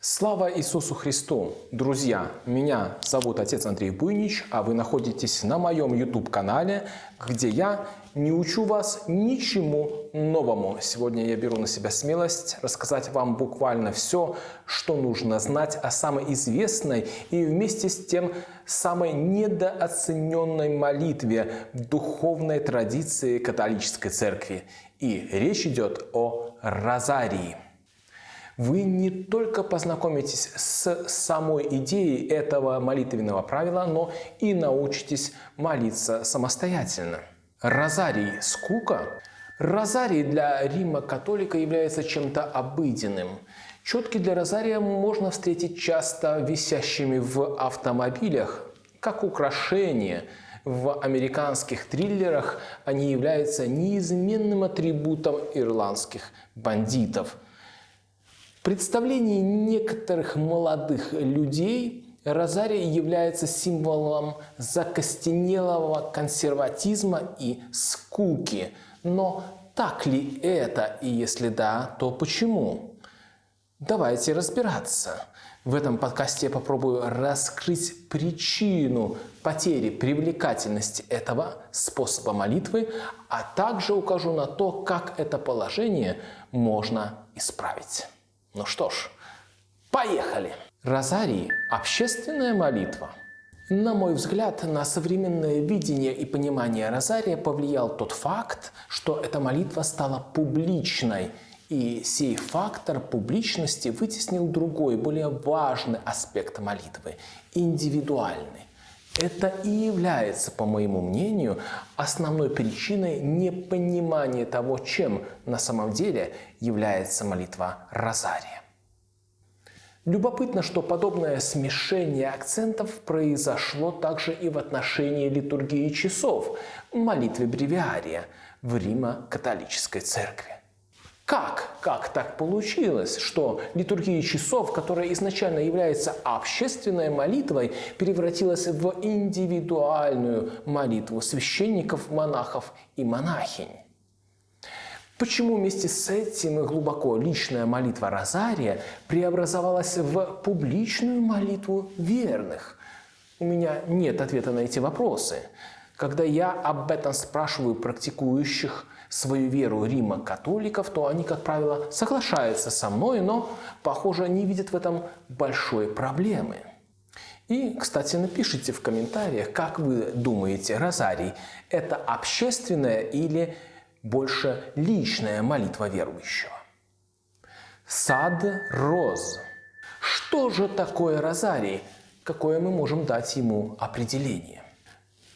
Слава Иисусу Христу! Друзья, меня зовут отец Андрей Буйнич, а вы находитесь на моем YouTube-канале, где я не учу вас ничему новому. Сегодня я беру на себя смелость рассказать вам буквально все, что нужно знать о самой известной и вместе с тем самой недооцененной молитве в духовной традиции католической церкви. И речь идет о розарии. Вы не только познакомитесь с самой идеей этого молитвенного правила, но и научитесь молиться самостоятельно. Розарий – скука? Розарий для Рима-католика является чем-то обыденным. Четки для розария можно встретить часто висящими в автомобилях, как украшение. В американских триллерах они являются неизменным атрибутом ирландских бандитов. В представлении некоторых молодых людей розарий является символом закостенелого консерватизма и скуки. Но так ли это? И если да, то почему? Давайте разбираться. В этом подкасте я попробую раскрыть причину потери привлекательности этого способа молитвы, а также укажу на то, как это положение можно исправить. Ну что ж, поехали! Розарий – общественная молитва. На мой взгляд, на современное видение и понимание розария повлиял тот факт, что эта молитва стала публичной. И сей фактор публичности вытеснил другой, более важный аспект молитвы – индивидуальный. Это и является, по моему мнению, основной причиной непонимания того, чем на самом деле является молитва розария. Любопытно, что подобное смешение акцентов произошло также и в отношении литургии часов, молитвы бревиария в Римо-католической церкви. Как так получилось, что литургия часов, которая изначально является общественной молитвой, превратилась в индивидуальную молитву священников, монахов и монахинь? Почему вместе с этим и глубоко личная молитва розария преобразовалась в публичную молитву верных? У меня нет ответа на эти вопросы. Когда я об этом спрашиваю практикующих свою веру Рима-католиков, то они, как правило, соглашаются со мной, но, похоже, не видят в этом большой проблемы. И, кстати, напишите в комментариях, как вы думаете, розарий – это общественная или больше личная молитва верующего? Сад роз. Что же такое розарий? Какое мы можем дать ему определение?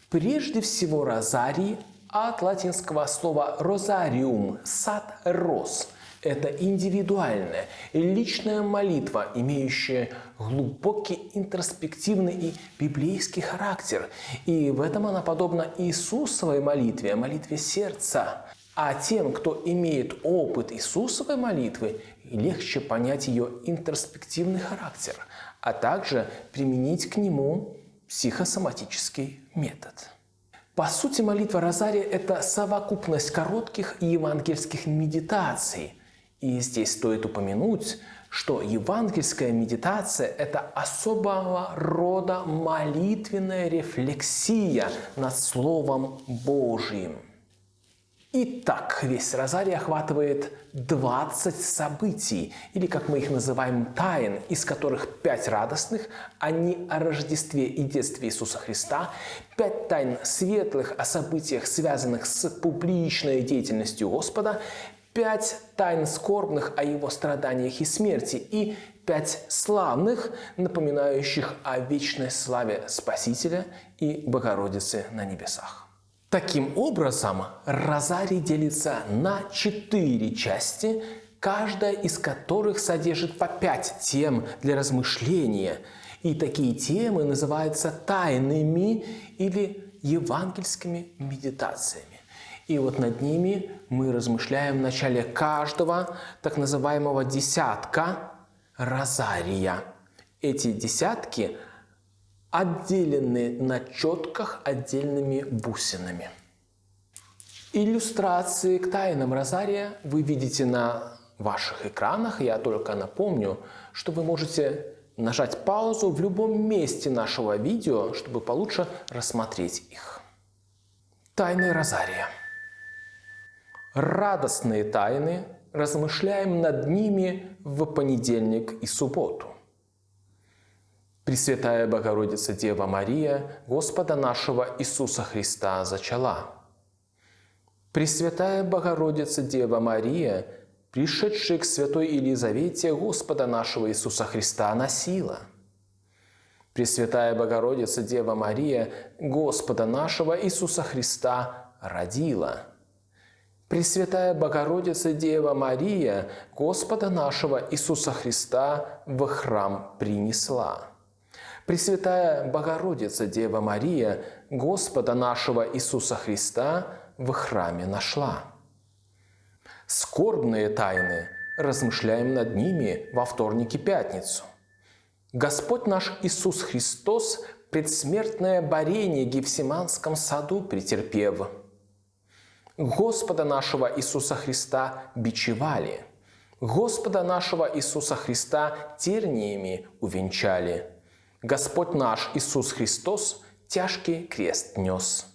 Прежде всего, розарий от латинского слова «розариум» – «сад роз». Это индивидуальная, личная молитва, имеющая глубокий интроспективный и библейский характер. И в этом она подобна Иисусовой молитве, молитве сердца. А тем, кто имеет опыт Иисусовой молитвы, легче понять ее интроспективный характер, а также применить к нему психосоматический метод. По сути, молитва розария – это совокупность коротких евангельских медитаций. И здесь стоит упомянуть, что евангельская медитация – это особого рода молитвенная рефлексия над Словом Божьим. Итак, весь розарий охватывает 20 событий, или, как мы их называем, тайн, из которых 5 радостных, они о Рождестве и детстве Иисуса Христа, 5 тайн светлых о событиях, связанных с публичной деятельностью Господа, 5 тайн скорбных о Его страданиях и смерти и 5 славных, напоминающих о вечной славе Спасителя и Богородицы на небесах. Таким образом, розарий делится на 4 части, каждая из которых содержит по 5 тем для размышления. И такие темы называются тайными или евангельскими медитациями. И вот над ними мы размышляем в начале каждого так называемого десятка розария. Эти десятки отделены на четках отдельными бусинами. Иллюстрации к тайнам розария вы видите на ваших экранах. Я только напомню, что вы можете нажать паузу в любом месте нашего видео, чтобы получше рассмотреть их. Тайны Розария. Радостные тайны, размышляем над ними в понедельник и субботу. Пресвятая Богородица Дева Мария, Господа нашего Иисуса Христа зачала. Пресвятая Богородица Дева Мария, пришедшая к святой Елизавете, Господа нашего Иисуса Христа носила. Пресвятая Богородица Дева Мария, Господа нашего Иисуса Христа родила. Пресвятая Богородица Дева Мария, Господа нашего Иисуса Христа в храм принесла. Пресвятая Богородица Дева Мария, Господа нашего Иисуса Христа в храме нашла. Скорбные тайны, размышляем над ними во вторник и пятницу. Господь наш Иисус Христос предсмертное борение в Гефсиманском саду претерпев. Господа нашего Иисуса Христа бичевали. Господа нашего Иисуса Христа терниями увенчали. Господь наш Иисус Христос тяжкий крест нес.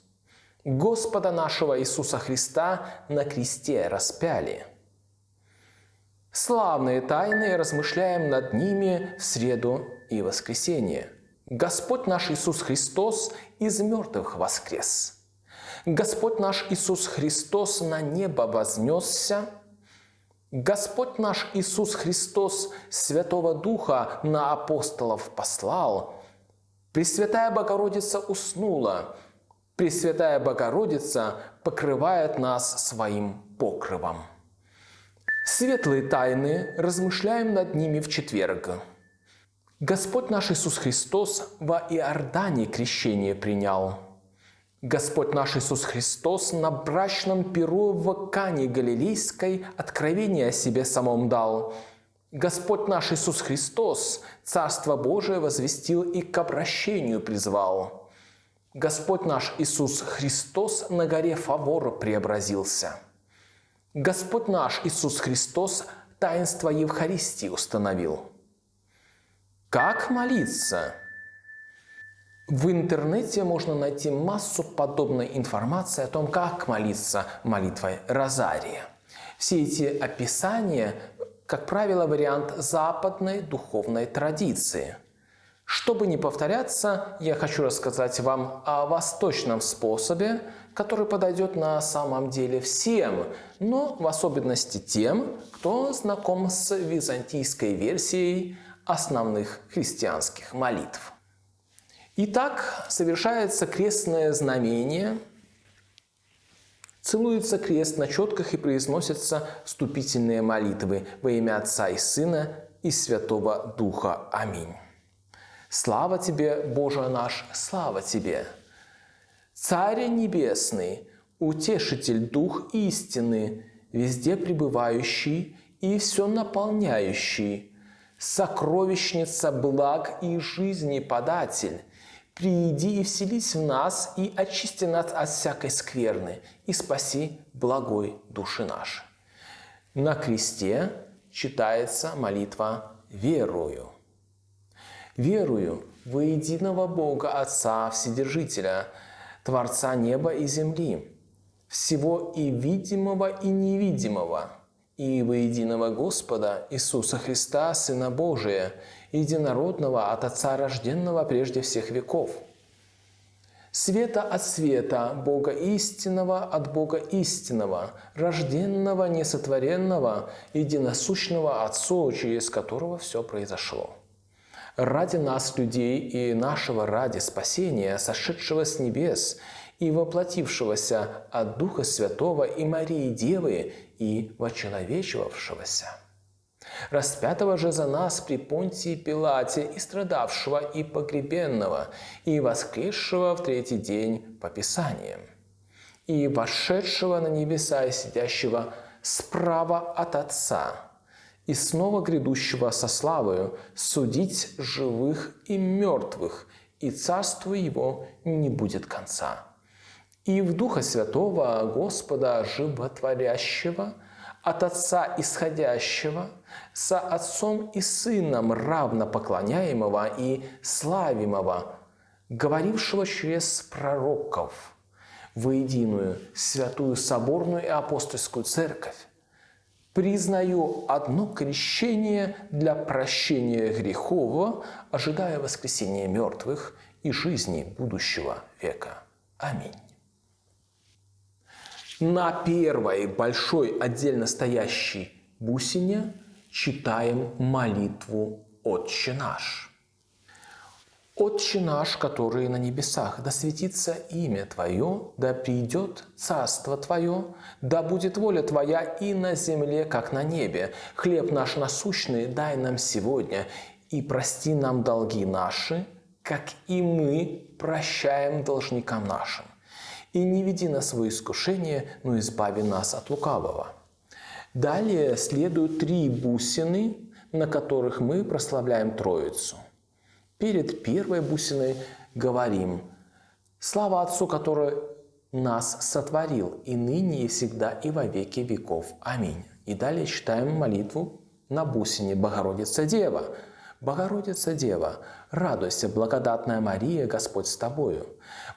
Господа нашего Иисуса Христа на кресте распяли. Славные тайны, размышляем над ними в среду и воскресенье. Господь наш Иисус Христос из мертвых воскрес. Господь наш Иисус Христос на небо вознесся. Господь наш Иисус Христос Святого Духа на апостолов послал. Пресвятая Богородица уснула. Пресвятая Богородица покрывает нас своим покрывом. Светлые тайны, размышляем над ними в четверг. Господь наш Иисус Христос во Иордане крещение принял. Господь наш Иисус Христос на брачном пиру в Кане Галилейской откровение о себе самом дал. Господь наш Иисус Христос Царство Божие возвестил и к обращению призвал. Господь наш Иисус Христос на горе Фавор преобразился. Господь наш Иисус Христос таинство Евхаристии установил. Как молиться? В интернете можно найти массу подобной информации о том, как молиться молитвой Розария. Все эти описания, как правило, вариант западной духовной традиции. Чтобы не повторяться, я хочу рассказать вам о восточном способе, который подойдет на самом деле всем, но в особенности тем, кто знаком с византийской версией основных христианских молитв. Итак, совершается крестное знамение, целуется крест на четках и произносятся вступительные молитвы во имя Отца и Сына и Святого Духа. Аминь. Слава Тебе, Боже наш, слава Тебе! Царь Небесный, Утешитель, Дух истины, везде пребывающий и все наполняющий, сокровищница благ и жизни податель, прииди и вселись в нас и очисти нас от всякой скверны и спаси благой души наши. На кресте читается молитва «Верую». «Верую во единого Бога Отца Вседержителя, Творца неба и земли, всего и видимого, и невидимого, и во единого Господа Иисуса Христа, Сына Божия, единородного от Отца рожденного прежде всех веков, света от света, Бога истинного от Бога истинного, рожденного, несотворенного, единосущного Отцу, через которого все произошло. Ради нас, людей, и нашего ради спасения, сошедшего с небес и воплотившегося от Духа Святого и Марии Девы и вочеловечивавшегося, распятого же за нас при Понтии Пилате и страдавшего и погребенного, и воскресшего в третий день по Писаниям, и вошедшего на небеса и сидящего справа от Отца, и снова грядущего со славою судить живых и мертвых, и царству Его не будет конца. И в Духа Святого Господа Животворящего, от Отца исходящего, со Отцом и Сыном равнопоклоняемого и славимого, говорившего через пророков, воединую святую соборную и апостольскую церковь, признаю одно крещение для прощения грехов, ожидая воскресения мертвых и жизни будущего века. Аминь. На первой большой отдельно стоящей бусине читаем молитву «Отче наш». «Отче наш, который на небесах, да светится имя Твое, да придет царство Твое, да будет воля Твоя и на земле, как на небе. Хлеб наш насущный дай нам сегодня, и прости нам долги наши, как и мы прощаем должникам нашим. И не веди нас в искушение, но избави нас от лукавого». Далее следуют 3 бусины, на которых мы прославляем Троицу. Перед первой бусиной говорим: «Слава Отцу, который нас сотворил, и ныне, и всегда, и во веки веков. Аминь». И далее читаем молитву на бусине «Богородица Дева». «Богородица Дева, радуйся, благодатная Мария, Господь с тобою.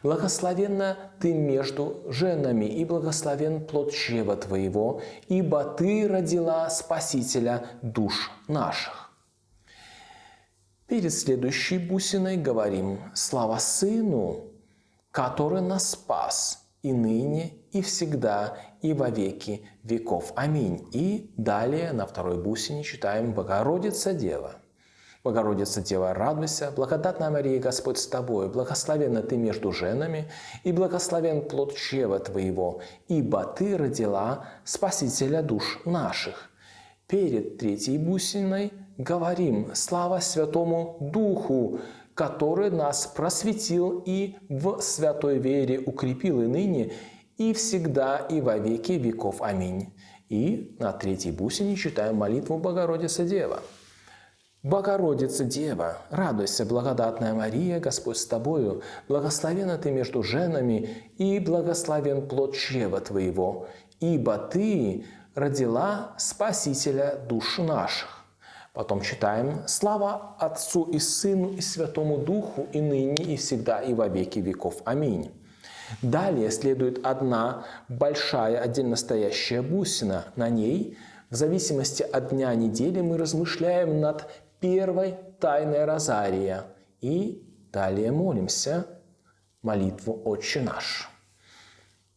Благословенна ты между женами, и благословен плод чрева твоего, ибо ты родила Спасителя душ наших». Перед следующей бусиной говорим: «Слава Сыну, который нас спас, и ныне, и всегда, и во веки веков. Аминь». И далее на второй бусине читаем «Богородица Дева». «Богородица Дева, радуйся, благодатная Мария, Господь с тобой, благословенна ты между женами, и благословен плод чрева твоего, ибо ты родила Спасителя душ наших». Перед третьей бусиной говорим: «Слава Святому Духу, который нас просветил и в святой вере укрепил и ныне, и всегда, и во веки веков. Аминь». И на третьей бусине читаем молитву «Богородица Дева». «Богородица Дева, радуйся, благодатная Мария, Господь с тобою, благословенна ты между женами, и благословен плод чрева твоего, ибо ты родила Спасителя душ наших». Потом читаем: «Слава Отцу и Сыну и Святому Духу, и ныне, и всегда, и во веки веков. Аминь». Далее следует одна большая отдельно стоящая бусина. На ней, в зависимости от дня недели, мы размышляем над первой тайной розария и далее молимся молитву «Отче наш».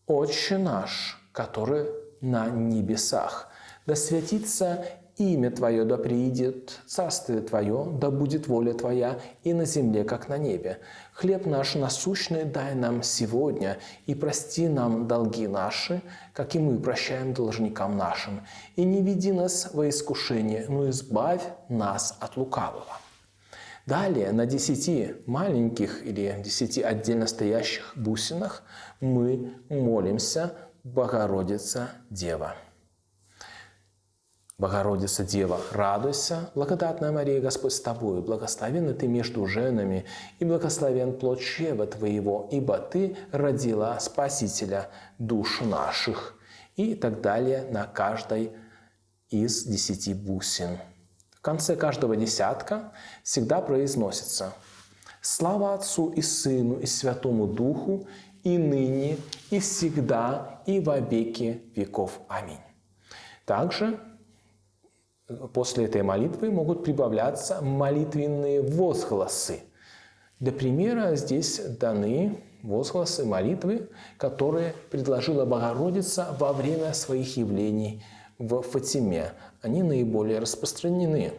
«Отче наш, который на небесах, да святится имя Твое, да приидет царствие Твое, да будет воля Твоя и на земле, как на небе. Хлеб наш насущный дай нам сегодня, и прости нам долги наши, как и мы прощаем должникам нашим. И не веди нас во искушение, но избавь нас от лукавого». Далее на 10 маленьких или 10 отдельно стоящих бусинах мы молимся «Богородица Дева». «Богородица Дева, радуйся, благодатная Мария, Господь с тобою, благословенна ты между женами, и благословен плод чрева твоего, ибо ты родила Спасителя душ наших». И так далее на каждой из 10 бусин. В конце каждого десятка всегда произносится: «Слава Отцу и Сыну и Святому Духу, и ныне, и всегда, и во веки веков. Аминь». Также после этой молитвы могут прибавляться молитвенные возгласы. Для примера здесь даны возгласы молитвы, которые предложила Богородица во время своих явлений в Фатиме. Они наиболее распространены.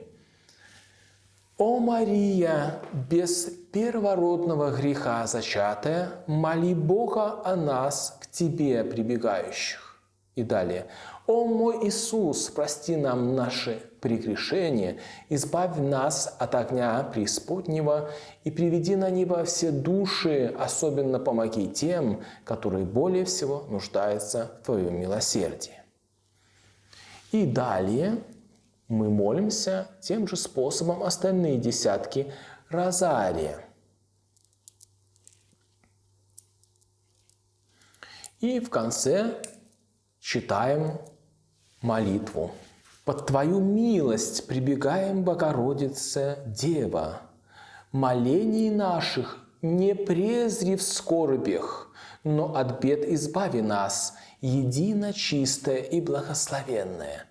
«О Мария, без первородного греха зачатая, моли Бога о нас, к Тебе прибегающих». И далее: «О мой Иисус, прости нам наши прегрешения, избавь нас от огня преисподнего и приведи на небо все души, особенно помоги тем, которые более всего нуждаются в Твоем милосердии». И далее мы молимся тем же способом остальные десятки розария. И в конце читаем молитву. «Под Твою милость прибегаем, Богородице, Дева, молений наших не презри в скорбях, но от бед избави нас, едино чистая и благословенная.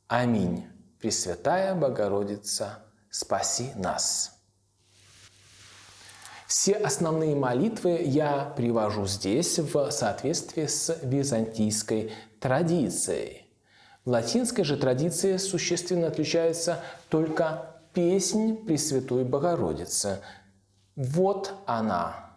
Аминь. Пресвятая Богородица, спаси нас». Все основные молитвы я привожу здесь в соответствии с византийской традицией. В латинской же традиции существенно отличается только песнь Пресвятой Богородицы. Вот она.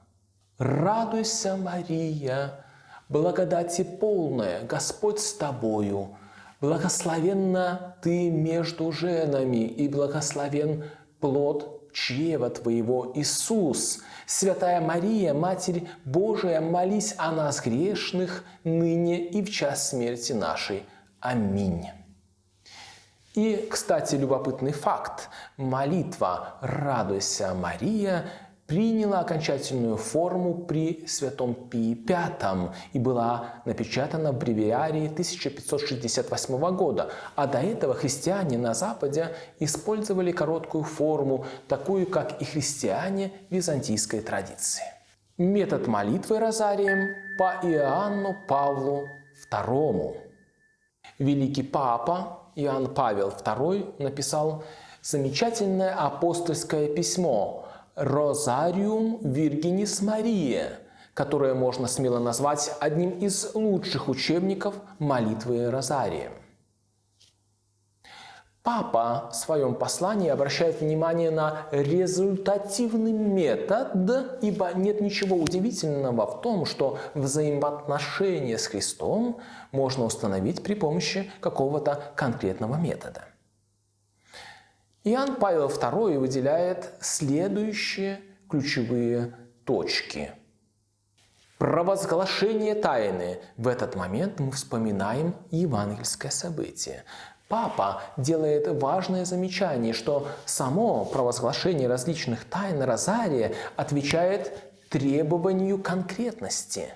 «Радуйся, Мария, благодати полная, Господь с тобою, благословенна ты между женами, и благословен плод чрева твоего, Иисус. Святая Мария, Матерь Божия, молись о нас грешных, ныне и в час смерти нашей. Аминь». И, кстати, любопытный факт. Молитва «Радуйся, Мария» приняла окончательную форму при святом Пии V и была напечатана в бревиарии 1568 года, а до этого христиане на Западе использовали короткую форму, такую, как и христиане византийской традиции. Метод молитвы розарием по Иоанну Павлу II. Великий папа Иоанн Павел II написал замечательное апостольское письмо «Розариум Виргинис Мария», которое можно смело назвать одним из лучших учебников молитвы розарием. Папа в своем послании обращает внимание на результативный метод, ибо нет ничего удивительного в том, что взаимоотношения с Христом можно установить при помощи какого-то конкретного метода. Иоанн Павел II выделяет следующие ключевые точки. Провозглашение тайны. В этот момент мы вспоминаем евангельское событие. Папа делает важное замечание, что само провозглашение различных тайн розария отвечает требованию конкретности.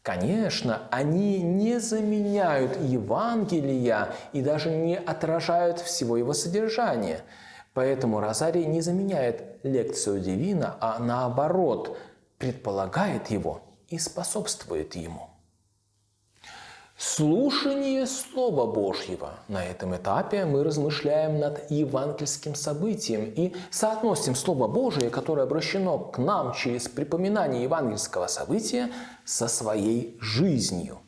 Конечно, они не заменяют Евангелия и даже не отражают всего его содержания. Поэтому розарий не заменяет лекцию Дивина, а наоборот, предполагает его и способствует ему. Слушание Слова Божьего. На этом этапе мы размышляем над евангельским событием и соотносим Слово Божие, которое обращено к нам через припоминание евангельского события, со своей жизнью.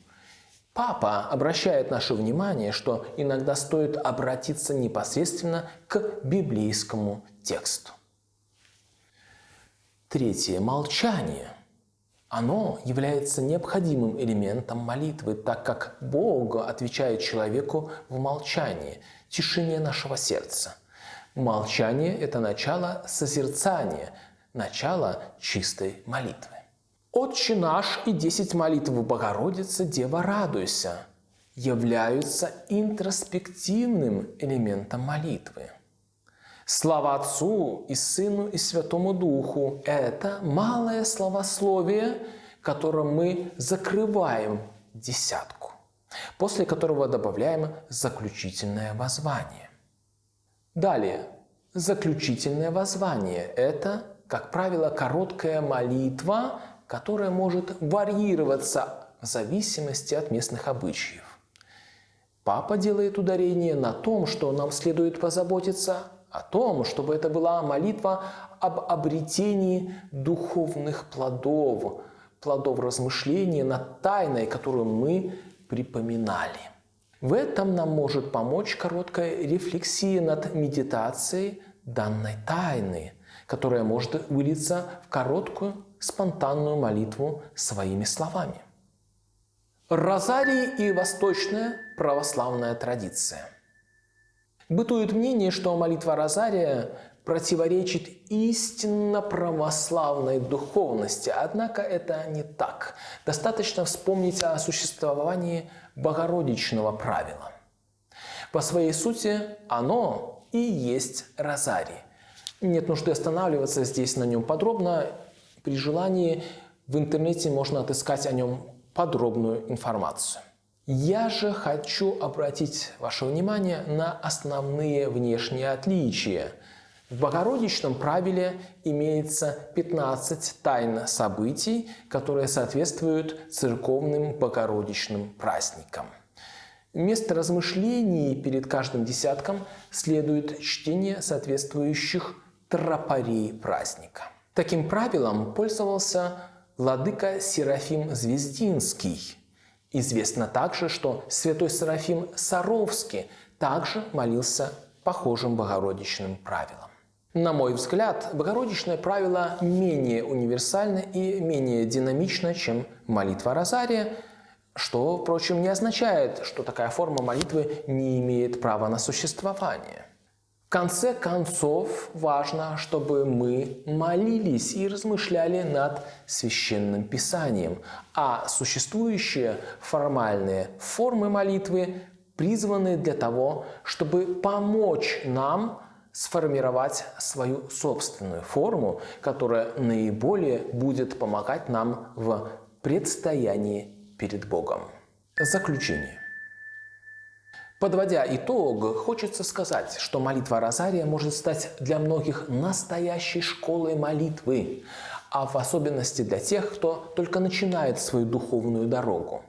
Папа обращает наше внимание, что иногда стоит обратиться непосредственно к библейскому тексту. Третье. Молчание. Оно является необходимым элементом молитвы, так как Бог отвечает человеку в молчании, тишине нашего сердца. Молчание – это начало созерцания, начало чистой молитвы. «Отче наш» и 10 молитв Богородицы, Дева, радуйся являются интроспективным элементом молитвы. Слава Отцу и Сыну и Святому Духу – это малое словословие, которым мы закрываем десятку, после которого добавляем заключительное воззвание. Далее, заключительное воззвание – это, как правило, короткая молитва, которая может варьироваться в зависимости от местных обычаев. Папа делает ударение на том, что нам следует позаботиться о том, чтобы это была молитва об обретении духовных плодов, плодов размышления над тайной, которую мы припоминали. В этом нам может помочь короткая рефлексия над медитацией данной тайны, которая может вылиться в короткую спонтанную молитву своими словами. Розарий и восточная православная традиция. Бытует мнение, что молитва розария противоречит истинно православной духовности, однако это не так. Достаточно вспомнить о существовании богородичного правила. По своей сути, оно и есть розарий. Нет нужды останавливаться здесь на нем подробно. При желании в интернете можно отыскать о нем подробную информацию. Я же хочу обратить ваше внимание на основные внешние отличия. В Богородичном правиле имеется 15 тайн событий, которые соответствуют церковным Богородичным праздникам. Вместо размышлений перед каждым десятком следует чтение соответствующих тропарей праздника. Таким правилом пользовался владыка Серафим Звездинский. Известно также, что святой Серафим Саровский также молился похожим богородичным правилам. На мой взгляд, богородичное правило менее универсально и менее динамично, чем молитва Розария, что, впрочем, не означает, что такая форма молитвы не имеет права на существование. В конце концов, важно, чтобы мы молились и размышляли над Священным Писанием, а существующие формальные формы молитвы призваны для того, чтобы помочь нам сформировать свою собственную форму, которая наиболее будет помогать нам в предстоянии перед Богом. Заключение. Подводя итог, хочется сказать, что молитва Розария может стать для многих настоящей школой молитвы, а в особенности для тех, кто только начинает свою духовную дорогу.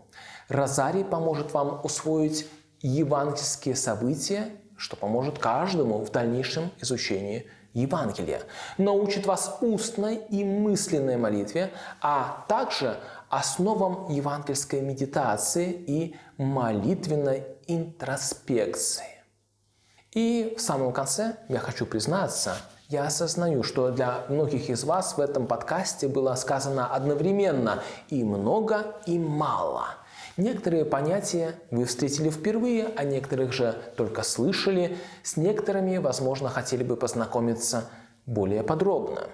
Розарий поможет вам усвоить евангельские события, что поможет каждому в дальнейшем изучении Евангелия, научит вас устной и мысленной молитве, а также основам евангельской медитации и молитвенной интроспекции. И в самом конце я хочу признаться, я осознаю, что для многих из вас в этом подкасте было сказано одновременно и много, и мало. Некоторые понятия вы встретили впервые, а некоторых же только слышали. С некоторыми, возможно, хотели бы познакомиться более подробно.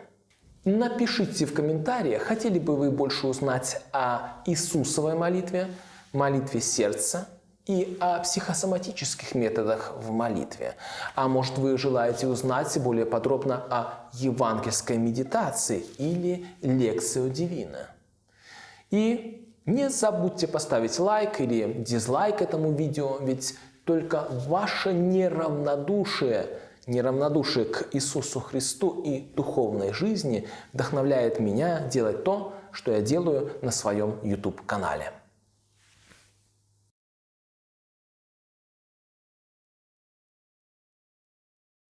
Напишите в комментариях, хотели бы вы больше узнать о Иисусовой молитве, молитве сердца и о психосоматических методах в молитве. А может, вы желаете узнать более подробно о евангельской медитации или лекцио дивина. И не забудьте поставить лайк или дизлайк этому видео, ведь только ваше неравнодушие к Иисусу Христу и духовной жизни вдохновляет меня делать то, что я делаю на своем YouTube-канале.